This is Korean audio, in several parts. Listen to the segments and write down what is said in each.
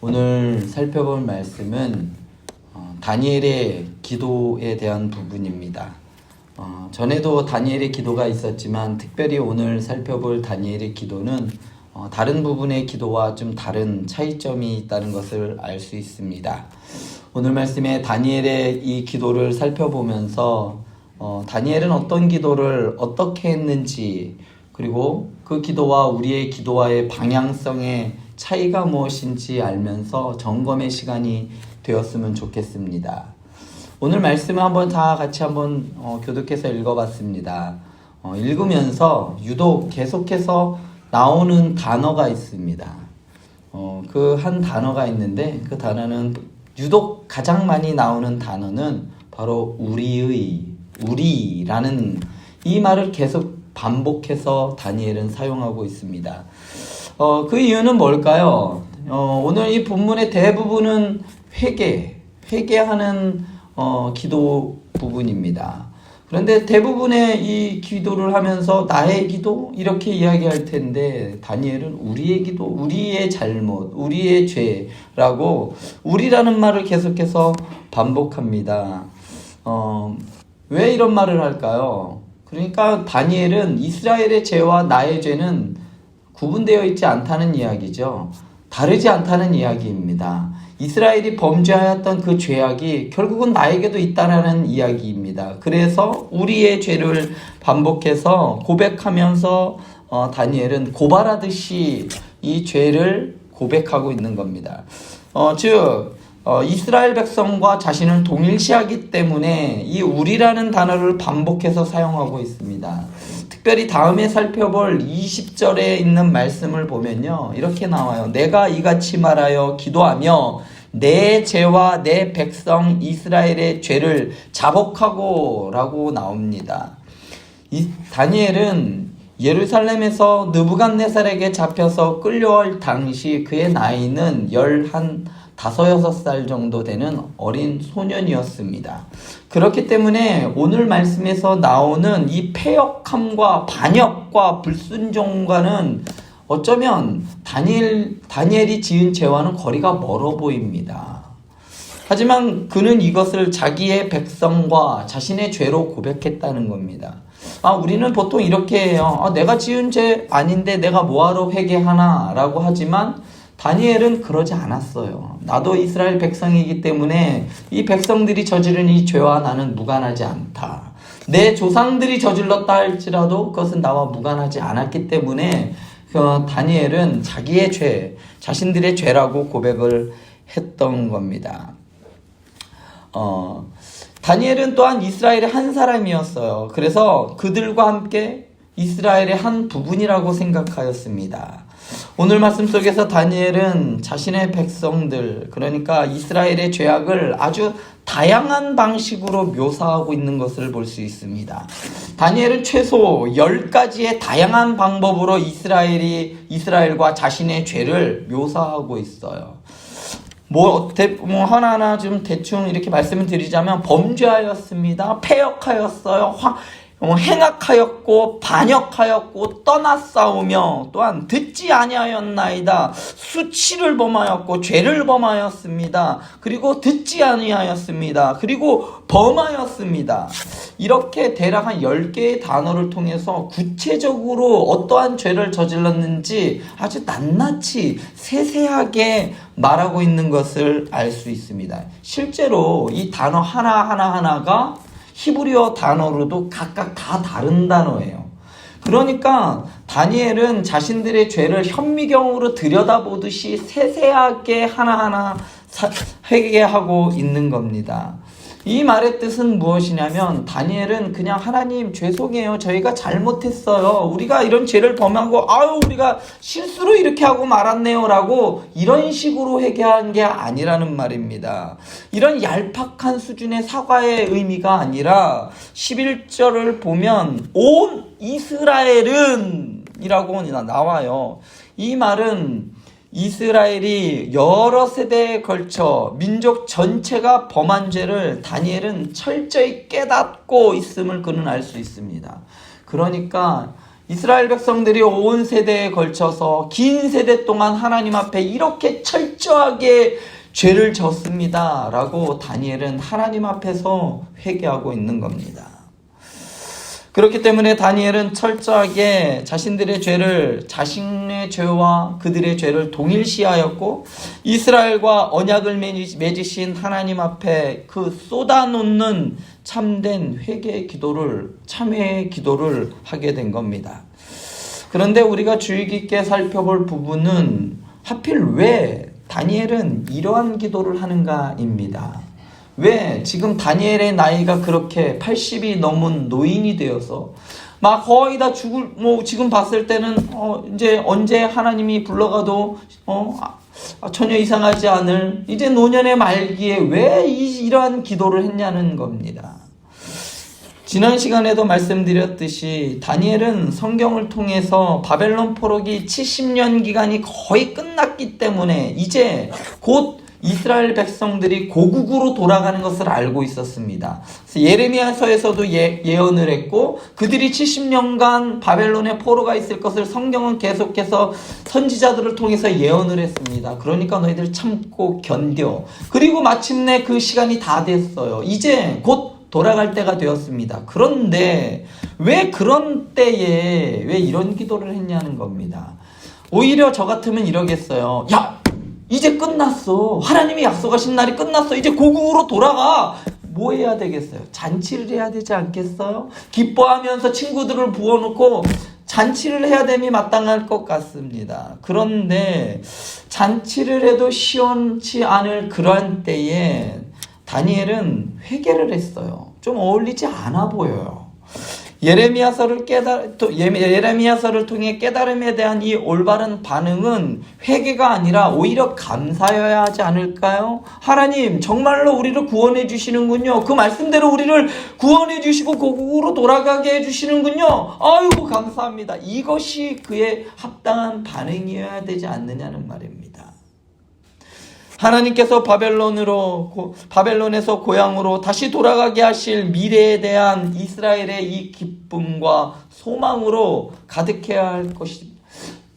오늘 살펴볼 말씀은 다니엘의 기도에 대한 부분입니다. 전에도 다니엘의 기도가 있었지만 특별히 오늘 살펴볼 다니엘의 기도는 다른 부분의 기도와 좀 다른 차이점이 있다는 것을 알 수 있습니다. 오늘 말씀에 다니엘의 이 기도를 살펴보면서 다니엘은 어떤 기도를 어떻게 했는지, 그리고 그 기도와 우리의 기도와의 방향성의 차이가 무엇인지 알면서 점검의 시간이 되었으면 좋겠습니다. 오늘 말씀을 한번 다 같이 한번 교독해서 읽어봤습니다. 읽으면서 유독 계속해서 나오는 단어가 있습니다. 그 한 단어가 있는데 그 단어는 유독 가장 많이 나오는 단어는 바로 우리라는 이 말을 계속 반복해서 다니엘은 사용하고 있습니다. 그 이유는 뭘까요? 오늘 이 본문의 대부분은 회개하는 기도 부분입니다. 그런데 대부분의 이 기도를 하면서 나의 기도 이렇게 이야기할 텐데 다니엘은 우리의 기도, 우리의 잘못, 우리의 죄라고 우리라는 말을 계속해서 반복합니다. 왜 이런 말을 할까요? 그러니까 다니엘은 이스라엘의 죄와 나의 죄는 구분되어 있지 않다는 이야기죠. 다르지 않다는 이야기입니다. 이스라엘이 범죄하였던 그 죄악이 결국은 나에게도 있다라는 이야기입니다. 그래서 우리의 죄를 반복해서 고백하면서 다니엘은 고발하듯이 이 죄를 고백하고 있는 겁니다. 즉 이스라엘 백성과 자신을 동일시하기 때문에 이 우리라는 단어를 반복해서 사용하고 있습니다. 특별히 다음에 살펴볼 20절에 있는 말씀을 보면요, 이렇게 나와요. 내가 이같이 말하여 기도하며 내 죄와 내 백성 이스라엘의 죄를 자복하고 라고 나옵니다. 다니엘은 예루살렘에서 느부갓네살에게 잡혀서 끌려올 당시 그의 나이는 15살 정도 되는 어린 소년이었습니다. 그렇기 때문에 오늘 말씀에서 나오는 이 패역함과 반역과 불순종과는 어쩌면 다니엘이 지은 죄와는 거리가 멀어 보입니다. 하지만 그는 이것을 자기의 백성과 자신의 죄로 고백했다는 겁니다. 우리는 보통 이렇게 해요. 내가 지은 죄 아닌데 내가 뭐하러 회개하나 라고 하지만 다니엘은 그러지 않았어요. 나도 이스라엘 백성이기 때문에 이 백성들이 저지른 이 죄와 나는 무관하지 않다. 내 조상들이 저질렀다 할지라도 그것은 나와 무관하지 않았기 때문에 다니엘은 자기의 죄, 자신들의 죄라고 고백을 했던 겁니다. 다니엘은 또한 이스라엘의 한 사람이었어요. 그래서 그들과 함께 이스라엘의 한 부분이라고 생각하였습니다. 오늘 말씀 속에서 다니엘은 자신의 백성들, 그러니까 이스라엘의 죄악을 아주 다양한 방식으로 묘사하고 있는 것을 볼 수 있습니다. 다니엘은 최소 10가지의 다양한 방법으로 이스라엘과 자신의 죄를 묘사하고 있어요. 하나하나 좀 대충 이렇게 말씀을 드리자면 범죄하였습니다. 패역하였어요. 행악하였고 반역하였고 떠나싸우며 또한 듣지 아니하였나이다. 수치를 범하였고 죄를 범하였습니다. 그리고 듣지 아니하였습니다. 그리고 범하였습니다. 이렇게 대략 한 10개의 단어를 통해서 구체적으로 어떠한 죄를 저질렀는지 아주 낱낱이 세세하게 말하고 있는 것을 알 수 있습니다. 실제로 이 단어 하나하나가 히브리어 단어로도 각각 다 다른 단어예요. 그러니까 다니엘은 자신들의 죄를 현미경으로 들여다보듯이 세세하게 하나하나 회개하고 있는 겁니다. 이 말의 뜻은 무엇이냐면 다니엘은 그냥 하나님 죄송해요. 저희가 잘못했어요. 우리가 이런 죄를 범하고 우리가 실수로 이렇게 하고 말았네요 라고 이런 식으로 회개한 게 아니라는 말입니다. 이런 얄팍한 수준의 사과의 의미가 아니라 11절을 보면 온 이스라엘은 이라고 나와요. 이 말은 이스라엘이 여러 세대에 걸쳐 민족 전체가 범한 죄를 다니엘은 철저히 깨닫고 있음을 그는 알 수 있습니다. 그러니까 이스라엘 백성들이 온 세대에 걸쳐서 긴 세대 동안 하나님 앞에 이렇게 철저하게 죄를 졌습니다 라고 다니엘은 하나님 앞에서 회개하고 있는 겁니다. 그렇기 때문에 다니엘은 철저하게 자신들의 죄를, 자신의 죄와 그들의 죄를 동일시하였고, 이스라엘과 언약을 맺으신 하나님 앞에 그 쏟아놓는 참된 회개의 기도를, 참회의 기도를 하게 된 겁니다. 그런데 우리가 주의 깊게 살펴볼 부분은 하필 왜 다니엘은 이러한 기도를 하는가입니다. 왜 지금 다니엘의 나이가 그렇게 80이 넘은 노인이 되어서 막 거의 다 지금 봤을 때는 이제 언제 하나님이 불러가도 전혀 이상하지 않을 이제 노년의 말기에 왜 이러한 기도를 했냐는 겁니다. 지난 시간에도 말씀드렸듯이 다니엘은 성경을 통해서 바벨론 포로기 70년 기간이 거의 끝났기 때문에 이제 곧 이스라엘 백성들이 고국으로 돌아가는 것을 알고 있었습니다. 그래서 예레미야서에서도 예언을 했고, 그들이 70년간 바벨론의 포로가 있을 것을 성경은 계속해서 선지자들을 통해서 예언을 했습니다. 그러니까 너희들 참고 견뎌. 그리고 마침내 그 시간이 다 됐어요. 이제 곧 돌아갈 때가 되었습니다. 그런데 왜 그런 때에 왜 이런 기도를 했냐는 겁니다. 오히려 저 같으면 이러겠어요. 야! 이제 끝났어. 하나님이 약속하신 날이 끝났어. 이제 고국으로 돌아가. 뭐 해야 되겠어요? 잔치를 해야 되지 않겠어요? 기뻐하면서 친구들을 부어놓고 잔치를 해야 됨이 마땅할 것 같습니다. 그런데 잔치를 해도 시원치 않을 그러한 때에 다니엘은 회개를 했어요. 좀 어울리지 않아 보여요. 예레미야서를 통해 깨달음에 대한 이 올바른 반응은 회개가 아니라 오히려 감사여야 하지 않을까요? 하나님 정말로 우리를 구원해 주시는군요. 그 말씀대로 우리를 구원해 주시고 고국으로 돌아가게 해 주시는군요. 아이고 감사합니다. 이것이 그의 합당한 반응이어야 되지 않느냐는 말입니다. 하나님께서 바벨론에서 고향으로 다시 돌아가게 하실 미래에 대한 이스라엘의 이 기쁨과 소망으로 가득해야 할 것입니다.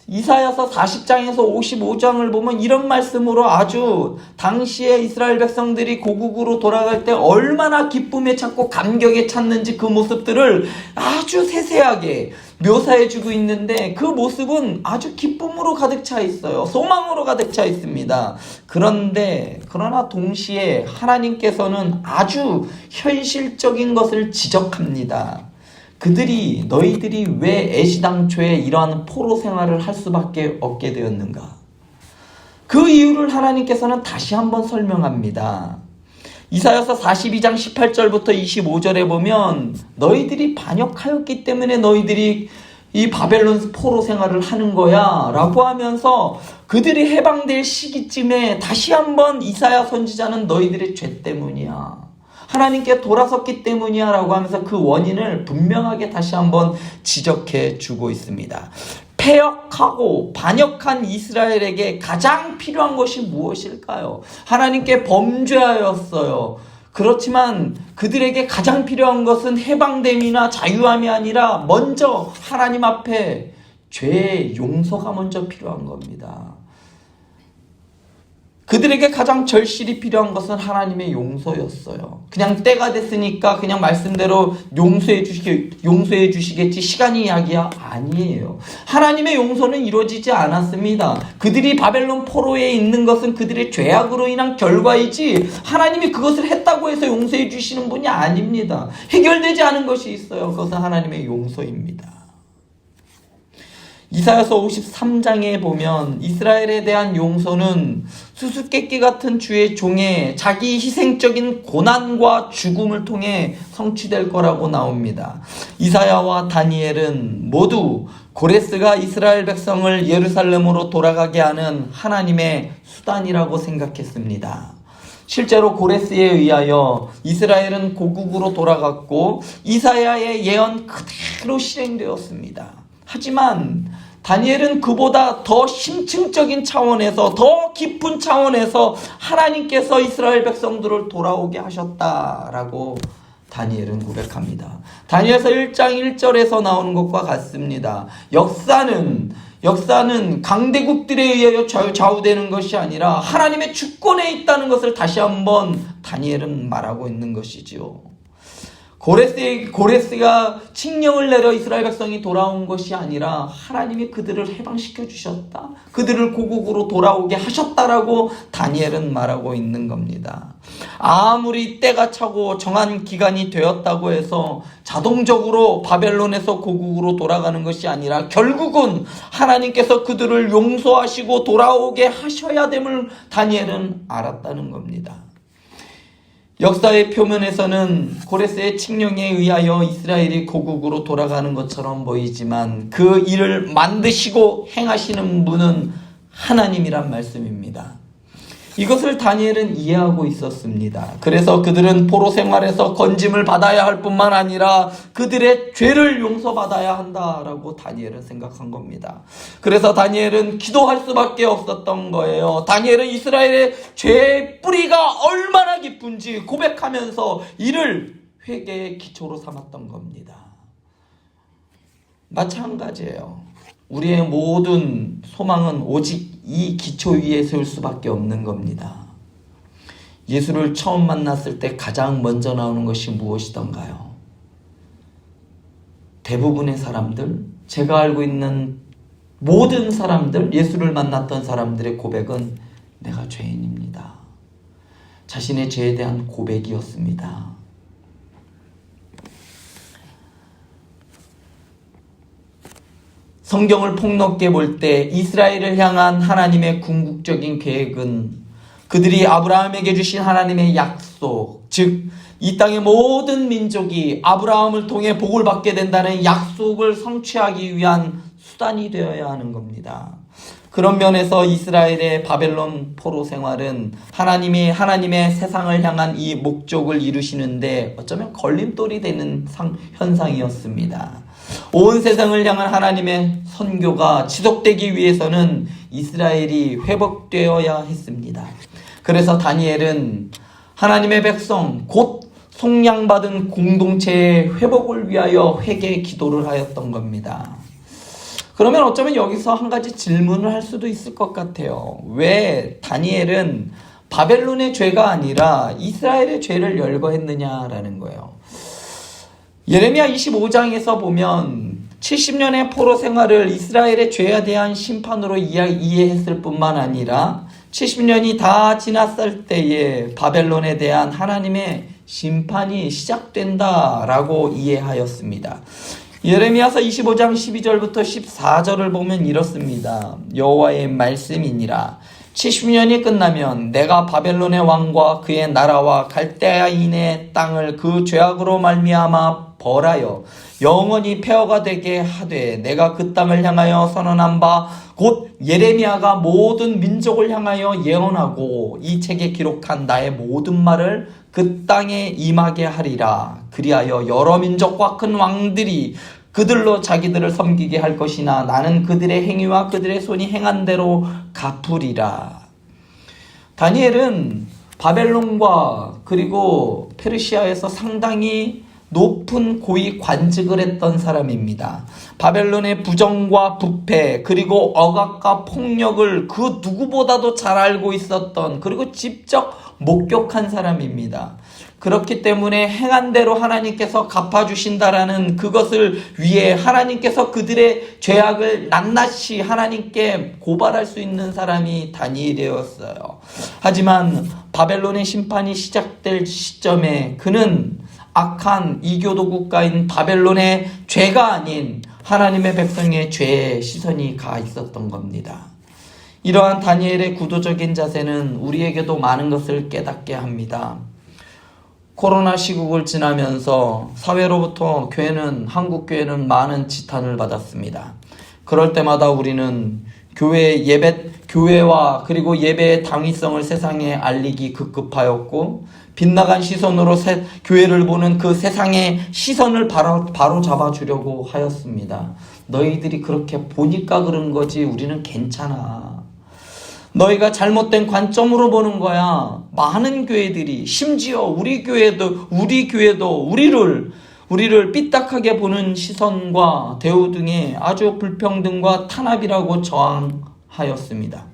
이사야서 40장에서 55장을 보면 이런 말씀으로 아주 당시에 이스라엘 백성들이 고국으로 돌아갈 때 얼마나 기쁨에 찼고 감격에 찼는지 그 모습들을 아주 세세하게 묘사해주고 있는데, 그 모습은 아주 기쁨으로 가득 차 있어요. 소망으로 가득 차 있습니다. 그러나 동시에 하나님께서는 아주 현실적인 것을 지적합니다. 너희들이 왜 애시당초에 이러한 포로 생활을 할 수밖에 없게 되었는가? 그 이유를 하나님께서는 다시 한번 설명합니다. 이사야서 42장 18절부터 25절에 보면 너희들이 반역하였기 때문에 너희들이 이 바벨론 포로 생활을 하는 거야 라고 하면서 그들이 해방될 시기쯤에 다시 한번 이사야 선지자는 너희들의 죄 때문이야, 하나님께 돌아섰기 때문이야 라고 하면서 그 원인을 분명하게 다시 한번 지적해 주고 있습니다. 패역하고 반역한 이스라엘에게 가장 필요한 것이 무엇일까요? 하나님께 범죄하였어요. 그렇지만 그들에게 가장 필요한 것은 해방됨이나 자유함이 아니라 먼저 하나님 앞에 죄의 용서가 먼저 필요한 겁니다. 그들에게 가장 절실히 필요한 것은 하나님의 용서였어요. 그냥 때가 됐으니까 그냥 말씀대로 용서해 주시겠지, 시간이 약이야? 아니에요. 하나님의 용서는 이루어지지 않았습니다. 그들이 바벨론 포로에 있는 것은 그들의 죄악으로 인한 결과이지 하나님이 그것을 했다고 해서 용서해 주시는 분이 아닙니다. 해결되지 않은 것이 있어요. 그것은 하나님의 용서입니다. 이사야서 53장에 보면 이스라엘에 대한 용서는 수수께끼 같은 주의 종의 자기 희생적인 고난과 죽음을 통해 성취될 거라고 나옵니다. 이사야와 다니엘은 모두 고레스가 이스라엘 백성을 예루살렘으로 돌아가게 하는 하나님의 수단이라고 생각했습니다. 실제로 고레스에 의하여 이스라엘은 고국으로 돌아갔고 이사야의 예언 그대로 실행되었습니다. 하지만 다니엘은 그보다 더 심층적인 차원에서, 더 깊은 차원에서 하나님께서 이스라엘 백성들을 돌아오게 하셨다라고 다니엘은 고백합니다. 다니엘서 1장 1절에서 나오는 것과 같습니다. 역사는 강대국들에 의하여 좌우되는 것이 아니라 하나님의 주권에 있다는 것을 다시 한번 다니엘은 말하고 있는 것이지요. 고레스가 칙령을 내려 이스라엘 백성이 돌아온 것이 아니라 하나님이 그들을 해방시켜 주셨다. 그들을 고국으로 돌아오게 하셨다라고 다니엘은 말하고 있는 겁니다. 아무리 때가 차고 정한 기간이 되었다고 해서 자동적으로 바벨론에서 고국으로 돌아가는 것이 아니라 결국은 하나님께서 그들을 용서하시고 돌아오게 하셔야 됨을 다니엘은 알았다는 겁니다. 역사의 표면에서는 고레스의 칙령에 의하여 이스라엘이 고국으로 돌아가는 것처럼 보이지만 그 일을 만드시고 행하시는 분은 하나님이란 말씀입니다. 이것을 다니엘은 이해하고 있었습니다. 그래서 그들은 포로 생활에서 건짐을 받아야 할 뿐만 아니라 그들의 죄를 용서받아야 한다라고 다니엘은 생각한 겁니다. 그래서 다니엘은 기도할 수밖에 없었던 거예요. 다니엘은 이스라엘의 죄의 뿌리가 얼마나 깊은지 고백하면서 이를 회개의 기초로 삼았던 겁니다. 마찬가지예요. 우리의 모든 소망은 오직 이 기초 위에 세울 수밖에 없는 겁니다. 예수를 처음 만났을 때 가장 먼저 나오는 것이 무엇이던가요? 대부분의 사람들, 제가 알고 있는 모든 사람들, 예수를 만났던 사람들의 고백은 내가 죄인입니다. 자신의 죄에 대한 고백이었습니다. 성경을 폭넓게 볼 때 이스라엘을 향한 하나님의 궁극적인 계획은 그들이 아브라함에게 주신 하나님의 약속, 즉 이 땅의 모든 민족이 아브라함을 통해 복을 받게 된다는 약속을 성취하기 위한 수단이 되어야 하는 겁니다. 그런 면에서 이스라엘의 바벨론 포로 생활은 하나님의 세상을 향한 이 목적을 이루시는데 어쩌면 걸림돌이 되는 현상이었습니다. 온 세상을 향한 하나님의 선교가 지속되기 위해서는 이스라엘이 회복되어야 했습니다. 그래서 다니엘은 하나님의 백성, 곧 속량받은 공동체의 회복을 위하여 회개 기도를 하였던 겁니다. 그러면 어쩌면 여기서 한 가지 질문을 할 수도 있을 것 같아요. 왜 다니엘은 바벨론의 죄가 아니라 이스라엘의 죄를 열거했느냐라는 거예요. 예레미야 25장에서 보면 70년의 포로 생활을 이스라엘의 죄에 대한 심판으로 이해했을 뿐만 아니라 70년이 다 지났을 때에 바벨론에 대한 하나님의 심판이 시작된다라고 이해하였습니다. 예레미야서 25장 12절부터 14절을 보면 이렇습니다. 여호와의 말씀이니라. 70년이 끝나면 내가 바벨론의 왕과 그의 나라와 갈대아인의 땅을 그 죄악으로 말미암아 벌하여 영원히 폐허가 되게 하되 내가 그 땅을 향하여 선언한 바 곧 예레미야가 모든 민족을 향하여 예언하고 이 책에 기록한 나의 모든 말을 그 땅에 임하게 하리라. 그리하여 여러 민족과 큰 왕들이 그들로 자기들을 섬기게 할 것이나 나는 그들의 행위와 그들의 손이 행한 대로 갚으리라. 다니엘은 바벨론과 그리고 페르시아에서 상당히 높은 고위 관직을 했던 사람입니다. 바벨론의 부정과 부패 그리고 억압과 폭력을 그 누구보다도 잘 알고 있었던 그리고 직접 목격한 사람입니다. 그렇기 때문에 행한 대로 하나님께서 갚아주신다라는 그것을 위해 하나님께서 그들의 죄악을 낱낱이 하나님께 고발할 수 있는 사람이 다니엘이었어요. 하지만 바벨론의 심판이 시작될 시점에 그는 악한 이교도 국가인 바벨론의 죄가 아닌 하나님의 백성의 죄에 시선이 가 있었던 겁니다. 이러한 다니엘의 구도적인 자세는 우리에게도 많은 것을 깨닫게 합니다. 코로나 시국을 지나면서 사회로부터 한국 교회는 많은 지탄을 받았습니다. 그럴 때마다 우리는 교회와 그리고 예배의 당위성을 세상에 알리기 급급하였고 빗나간 시선으로 교회를 보는 그 세상의 시선을 바로 잡아주려고 하였습니다. 너희들이 그렇게 보니까 그런 거지 우리는 괜찮아. 너희가 잘못된 관점으로 보는 거야. 많은 교회들이, 심지어 우리 교회도 우리를 삐딱하게 보는 시선과 대우 등의 아주 불평등과 탄압이라고 저항하였습니다.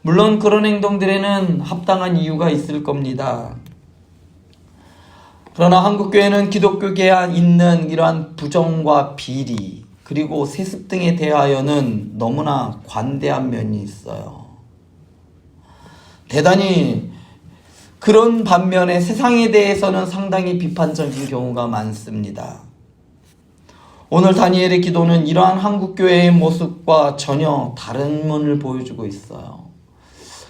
물론 그런 행동들에는 합당한 이유가 있을 겁니다. 그러나 한국교회는 기독교계에 있는 이러한 부정과 비리 그리고 세습 등에 대하여는 너무나 관대한 면이 있어요. 대단히 그런 반면에 세상에 대해서는 상당히 비판적인 경우가 많습니다. 오늘 다니엘의 기도는 이러한 한국교회의 모습과 전혀 다른 면을 보여주고 있어요.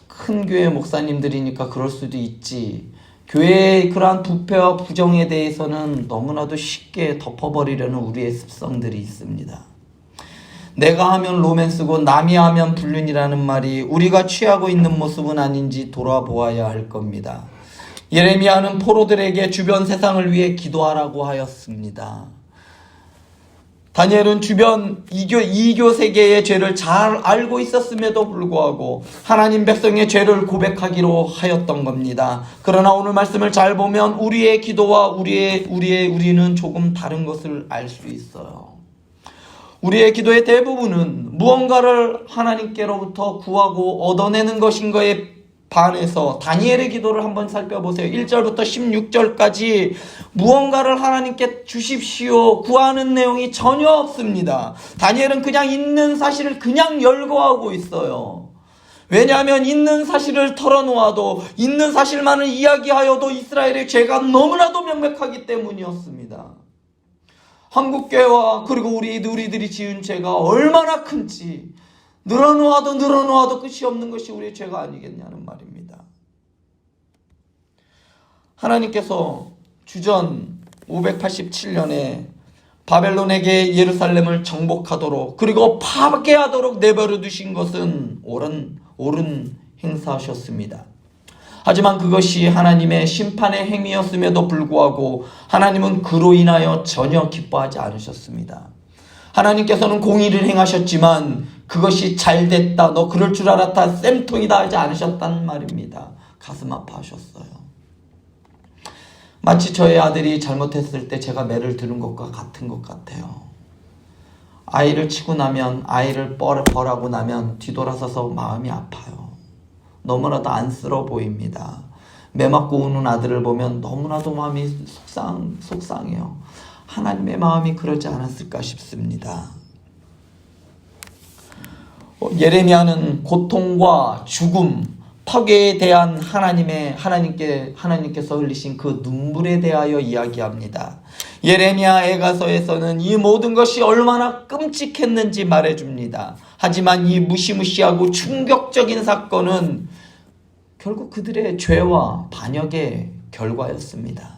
큰 교회 목사님들이니까 그럴 수도 있지. 교회의 그러한 부패와 부정에 대해서는 너무나도 쉽게 덮어버리려는 우리의 습성들이 있습니다. 내가 하면 로맨스고 남이 하면 불륜이라는 말이 우리가 취하고 있는 모습은 아닌지 돌아보아야 할 겁니다. 예레미야는 포로들에게 주변 세상을 위해 기도하라고 하였습니다. 다니엘은 주변 이교 세계의 죄를 잘 알고 있었음에도 불구하고 하나님 백성의 죄를 고백하기로 하였던 겁니다. 그러나 오늘 말씀을 잘 보면 우리의 기도와 우리는 조금 다른 것을 알 수 있어요. 우리의 기도의 대부분은 무언가를 하나님께로부터 구하고 얻어내는 것인 거에 반해서 다니엘의 기도를 한번 살펴보세요. 1절부터 16절까지 무언가를 하나님께 주십시오 구하는 내용이 전혀 없습니다. 다니엘은 그냥 있는 사실을 그냥 열거하고 있어요. 왜냐하면 있는 사실을 털어놓아도 있는 사실만을 이야기하여도 이스라엘의 죄가 너무나도 명백하기 때문이었습니다. 한국교회와 그리고 우리들이 지은 죄가 얼마나 큰지 늘어놓아도 끝이 없는 것이 우리의 죄가 아니겠냐는 말입니다. 하나님께서 주전 587년에 바벨론에게 예루살렘을 정복하도록 그리고 파괴하도록 내버려 두신 것은 옳은 행사하셨습니다. 하지만 그것이 하나님의 심판의 행위였음에도 불구하고 하나님은 그로 인하여 전혀 기뻐하지 않으셨습니다. 하나님께서는 공의를 행하셨지만 그것이 잘됐다, 너 그럴 줄 알았다, 쌤통이다 하지 않으셨단 말입니다. 가슴 아파하셨어요. 마치 저의 아들이 잘못했을 때 제가 매를 들은 것과 같은 것 같아요. 아이를 치고 나면, 아이를 벌하고 나면 뒤돌아서서 마음이 아파요. 너무나도 안쓰러워 보입니다. 매 맞고 우는 아들을 보면 너무나도 마음이 속상해요. 하나님의 마음이 그러지 않았을까 싶습니다. 예레미야는 고통과 죽음, 파괴에 대한 하나님께서 흘리신 그 눈물에 대하여 이야기합니다. 예레미야 애가서에서는 이 모든 것이 얼마나 끔찍했는지 말해줍니다. 하지만 이 무시무시하고 충격적인 사건은 결국 그들의 죄와 반역의 결과였습니다.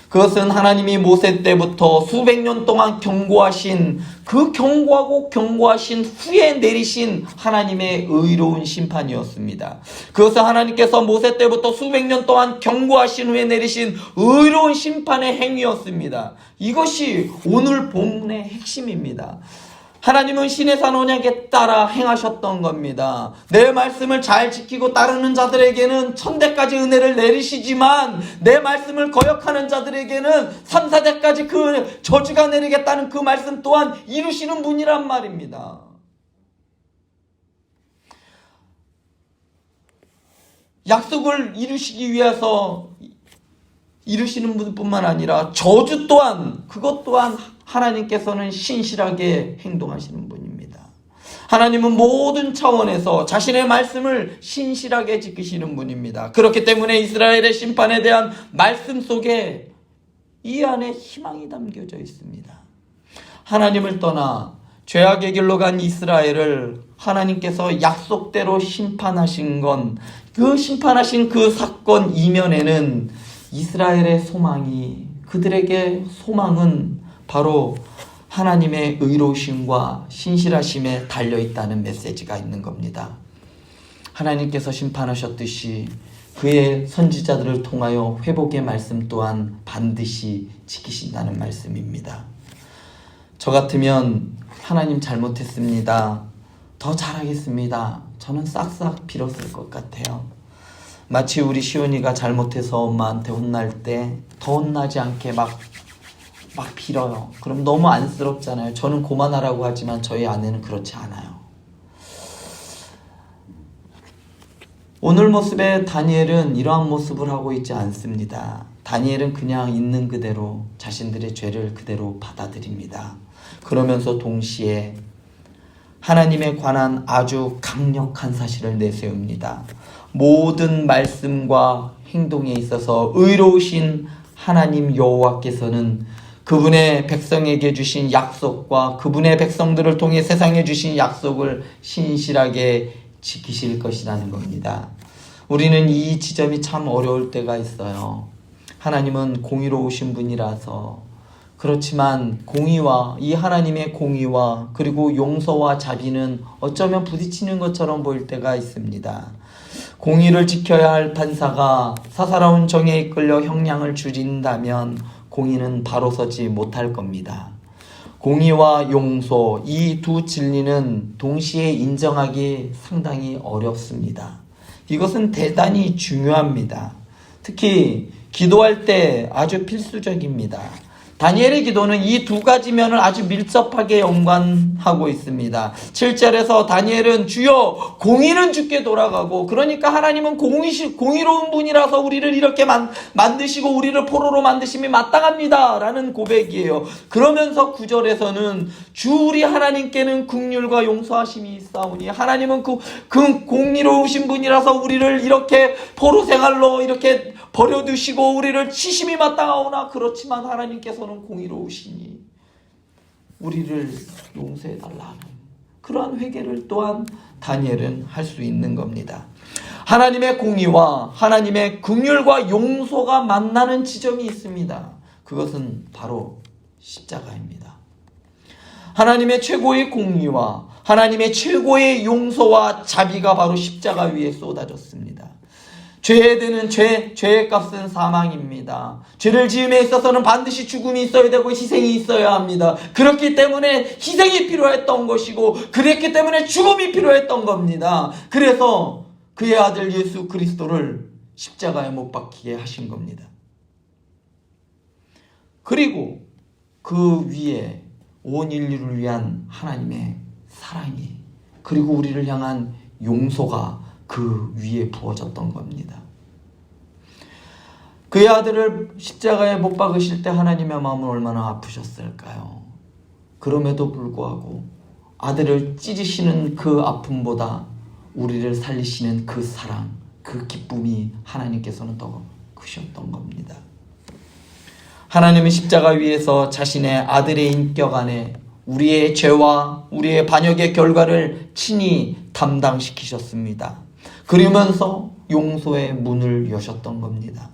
그것은 하나님이 모세 때부터 수백 년 동안 경고하신 그 경고하신 후에 내리신 하나님의 의로운 심판이었습니다. 그것은 하나님께서 모세 때부터 수백 년 동안 경고하신 후에 내리신 의로운 심판의 행위였습니다. 이것이 오늘 본문의 핵심입니다. 하나님은 신의 산 언약에 따라 행하셨던 겁니다. 내 말씀을 잘 지키고 따르는 자들에게는 천대까지 은혜를 내리시지만 내 말씀을 거역하는 자들에게는 3, 4대까지 그 저주가 내리겠다는 그 말씀 또한 이루시는 분이란 말입니다. 약속을 이루시기 위해서 이루시는 분뿐만 아니라 저주 또한 그것 또한 하나님께서는 신실하게 행동하시는 분입니다. 하나님은 모든 차원에서 자신의 말씀을 신실하게 지키시는 분입니다. 그렇기 때문에 이스라엘의 심판에 대한 말씀 속에 이 안에 희망이 담겨져 있습니다. 하나님을 떠나 죄악의 길로 간 이스라엘을 하나님께서 약속대로 심판하신 건 그 심판하신 그 사건 이면에는 이스라엘의 소망이 그들에게 소망은 바로 하나님의 의로우심과 신실하심에 달려있다는 메시지가 있는 겁니다. 하나님께서 심판하셨듯이 그의 선지자들을 통하여 회복의 말씀 또한 반드시 지키신다는 말씀입니다. 저 같으면 하나님 잘못했습니다. 더 잘하겠습니다. 저는 싹싹 빌었을 것 같아요. 마치 우리 시온이가 잘못해서 엄마한테 혼날 때 더 혼나지 않게 막 빌어요. 그럼 너무 안쓰럽잖아요. 저는 고만하라고 하지만 저희 아내는 그렇지 않아요. 오늘 모습의 다니엘은 이러한 모습을 하고 있지 않습니다. 다니엘은 그냥 있는 그대로 자신들의 죄를 그대로 받아들입니다. 그러면서 동시에 하나님에 관한 아주 강력한 사실을 내세웁니다. 모든 말씀과 행동에 있어서 의로우신 하나님 여호와께서는 그분의 백성에게 주신 약속과 그분의 백성들을 통해 세상에 주신 약속을 신실하게 지키실 것이라는 겁니다. 우리는 이 지점이 참 어려울 때가 있어요. 하나님은 공의로우신 분이라서 그렇지만 공의와 이 하나님의 공의와 그리고 용서와 자비는 어쩌면 부딪히는 것처럼 보일 때가 있습니다. 공의를 지켜야 할 판사가 사사로운 정에 이끌려 형량을 줄인다면 공의는 바로 서지 못할 겁니다. 공의와 용서 이 두 진리는 동시에 인정하기 상당히 어렵습니다. 이것은 대단히 중요합니다. 특히 기도할 때 아주 필수적입니다. 다니엘의 기도는 이 두 가지 면을 아주 밀접하게 연관하고 있습니다. 7절에서 다니엘은 주여 공의는 주께 돌아가고, 그러니까 하나님은 공의로운 분이라서 우리를 이렇게 만드시고 우리를 포로로 만드심이 마땅합니다 라는 고백이에요. 그러면서 9절에서는 주 우리 하나님께는 긍휼과 용서하심이 있사오니, 하나님은 그 공의로우신 분이라서 우리를 이렇게 포로 생활로 이렇게 버려두시고 우리를 치심이 마땅하오나, 그렇지만 하나님께서는 공의로우시니 우리를 용서해달라는 그러한 회개를 또한 다니엘은 할 수 있는 겁니다. 하나님의 공의와 하나님의 긍휼과 용서가 만나는 지점이 있습니다. 그것은 바로 십자가입니다. 하나님의 최고의 공의와 하나님의 최고의 용서와 자비가 바로 십자가 위에 쏟아졌습니다. 죄에 드는 죄의 값은 사망입니다. 죄를 지음에 있어서는 반드시 죽음이 있어야 되고 희생이 있어야 합니다. 그렇기 때문에 희생이 필요했던 것이고, 그랬기 때문에 죽음이 필요했던 겁니다. 그래서 그의 아들 예수 그리스도를 십자가에 못 박히게 하신 겁니다. 그리고 그 위에 온 인류를 위한 하나님의 사랑이, 그리고 우리를 향한 용서가 그 위에 부어졌던 겁니다. 그의 아들을 십자가에 못 박으실 때 하나님의 마음은 얼마나 아프셨을까요? 그럼에도 불구하고 아들을 찢으시는 그 아픔보다 우리를 살리시는 그 사랑, 그 기쁨이 하나님께서는 더 크셨던 겁니다. 하나님은 십자가 위에서 자신의 아들의 인격 안에 우리의 죄와 우리의 반역의 결과를 친히 담당시키셨습니다. 그러면서 용서의 문을 여셨던 겁니다.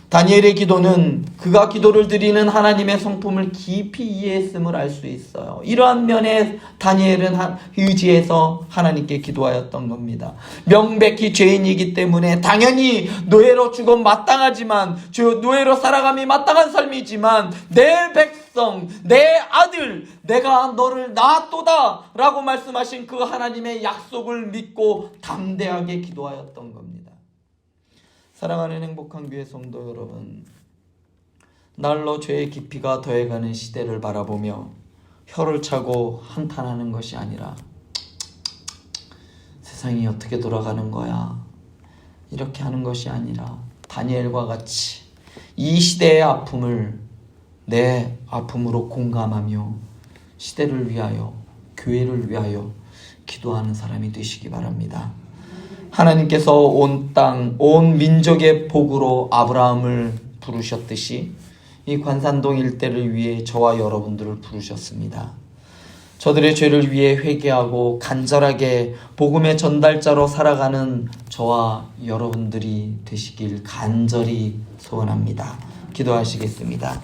다니엘의 기도는 그가 기도를 드리는 하나님의 성품을 깊이 이해했음을 알 수 있어요. 이러한 면에 다니엘은 의지해서 하나님께 기도하였던 겁니다. 명백히 죄인이기 때문에 당연히 노예로 죽음 마땅하지만, 노예로 살아감이 마땅한 삶이지만, 내 백성, 내 아들, 내가 너를 낳았도다 라고 말씀하신 그 하나님의 약속을 믿고 담대하게 기도하였던 겁니다. 사랑하는 행복한 교회 성도 여러분, 날로 죄의 깊이가 더해가는 시대를 바라보며 혀를 차고 한탄하는 것이 아니라 세상이 어떻게 돌아가는 거야 이렇게 하는 것이 아니라 다니엘과 같이 이 시대의 아픔을 내 아픔으로 공감하며 시대를 위하여, 교회를 위하여 기도하는 사람이 되시기 바랍니다. 하나님께서 온 땅, 온 민족의 복으로 아브라함을 부르셨듯이 이 관산동 일대를 위해 저와 여러분들을 부르셨습니다. 저들의 죄를 위해 회개하고 간절하게 복음의 전달자로 살아가는 저와 여러분들이 되시길 간절히 소원합니다. 기도하시겠습니다.